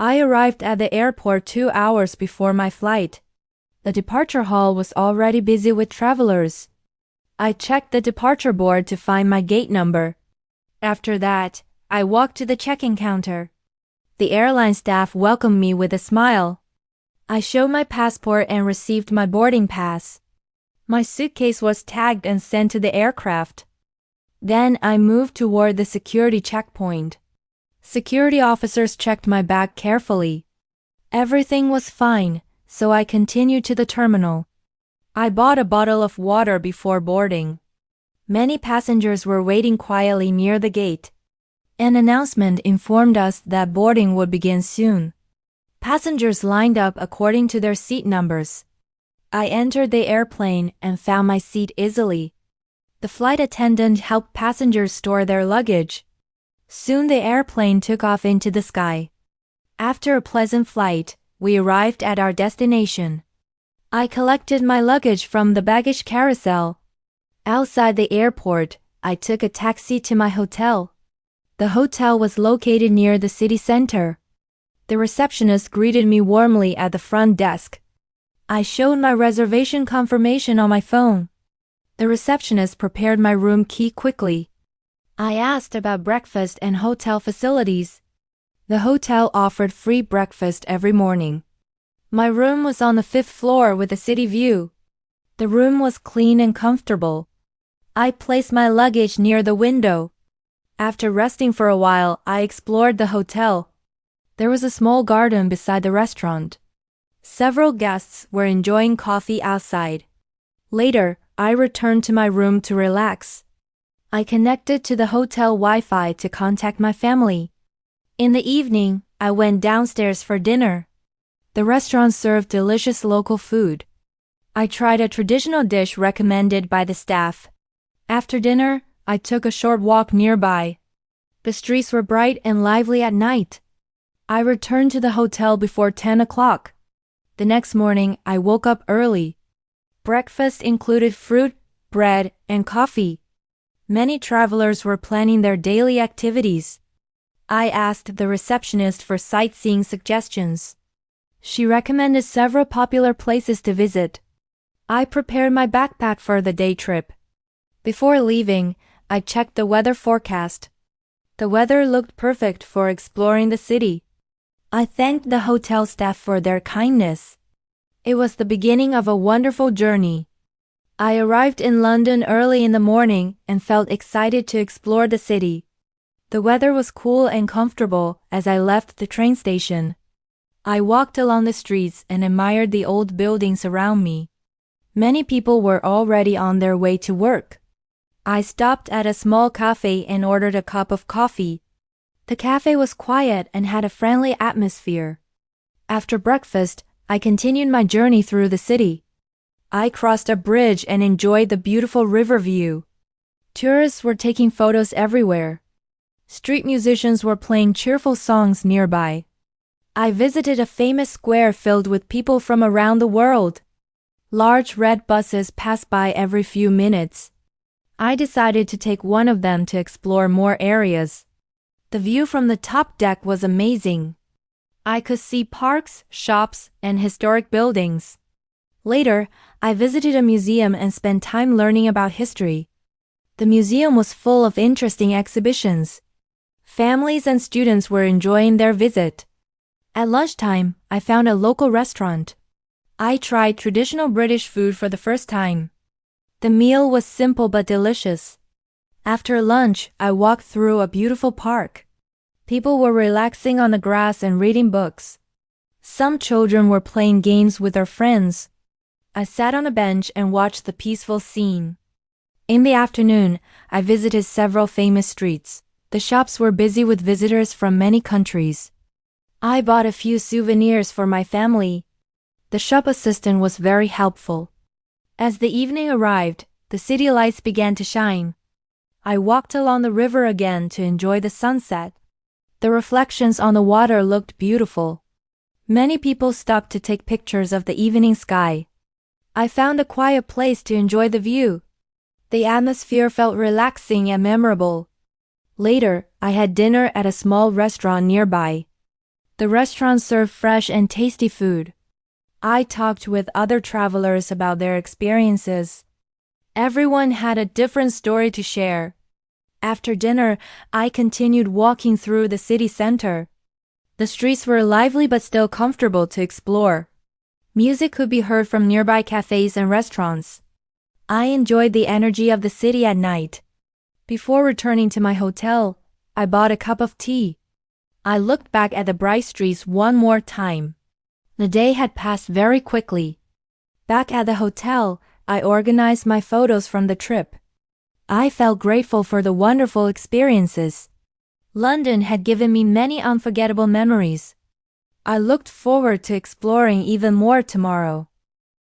I arrived at the airport 2 hours before my flight. The departure hall was already busy with travelers. I checked the departure board to find my gate number. After that, I walked to the check-in counter. The airline staff welcomed me with a smile. I showed my passport and received my boarding pass. My suitcase was tagged and sent to the aircraft. Then I moved toward the security checkpoint. Security officers checked my bag carefully. Everything was fine, so I continued to the terminal. I bought a bottle of water before boarding. Many passengers were waiting quietly near the gate. An announcement informed us that boarding would begin soon. Passengers lined up according to their seat numbers. I entered the airplane and found my seat easily. The flight attendant helped passengers store their luggage. Soon the airplane took off into the sky. After a pleasant flight, we arrived at our destination. I collected my luggage from the baggage carousel. Outside the airport, I took a taxi to my hotel. The hotel was located near the city center. The receptionist greeted me warmly at the front desk. I showed my reservation confirmation on my phone. The receptionist prepared my room key quickly. I asked about breakfast and hotel facilities. The hotel offered free breakfast every morning. My room was on the 5th floor with a city view. The room was clean and comfortable. I placed my luggage near the window. After resting for a while, I explored the hotel. There was a small garden beside the restaurant. Several guests were enjoying coffee outside. Later, I returned to my room to relax. I connected to the hotel Wi-Fi to contact my family. In the evening, I went downstairs for dinner. The restaurant served delicious local food. I tried a traditional dish recommended by the staff. After dinner, I took a short walk nearby. The streets were bright and lively at night. I returned to the hotel before 10 o'clock. The next morning, I woke up early. Breakfast included fruit, bread, and coffee. Many travelers were planning their daily activities. I asked the receptionist for sightseeing suggestions. She recommended several popular places to visit. I prepared my backpack for the day trip. Before leaving, I checked the weather forecast. The weather looked perfect for exploring the city. I thanked the hotel staff for their kindness. It was the beginning of a wonderful journey. I arrived in London early in the morning and felt excited to explore the city. The weather was cool and comfortable as I left the train station. I walked along the streets and admired the old buildings around me. Many people were already on their way to work. I stopped at a small cafe and ordered a cup of coffee. The cafe was quiet and had a friendly atmosphere. After breakfast, I continued my journey through the city. I crossed a bridge and enjoyed the beautiful river view. Tourists were taking photos everywhere. Street musicians were playing cheerful songs nearby. I visited a famous square filled with people from around the world. Large red buses passed by every few minutes. I decided to take one of them to explore more areas. The view from the top deck was amazing. I could see parks, shops, and historic buildings. Later, I visited a museum and spent time learning about history. The museum was full of interesting exhibitions. Families and students were enjoying their visit. At lunchtime, I found a local restaurant. I tried traditional British food for the first time. The meal was simple but delicious. After lunch, I walked through a beautiful park. People were relaxing on the grass and reading books. Some children were playing games with their friends. I sat on a bench and watched the peaceful scene. In the afternoon, I visited several famous streets. The shops were busy with visitors from many countries. I bought a few souvenirs for my family. The shop assistant was very helpful. As the evening arrived, the city lights began to shine. I walked along the river again to enjoy the sunset. The reflections on the water looked beautiful. Many people stopped to take pictures of the evening sky. I found a quiet place to enjoy the view. The atmosphere felt relaxing and memorable. Later, I had dinner at a small restaurant nearby. The restaurants served fresh and tasty food. I talked with other travelers about their experiences. Everyone had a different story to share. After dinner, I continued walking through the city center. The streets were lively but still comfortable to explore. Music could be heard from nearby cafes and restaurants. I enjoyed the energy of the city at night. Before returning to my hotel, I bought a cup of tea. I looked back at the bright streets one more time. The day had passed very quickly. Back at the hotel, I organized my photos from the trip. I felt grateful for the wonderful experiences. London had given me many unforgettable memories. I looked forward to exploring even more tomorrow.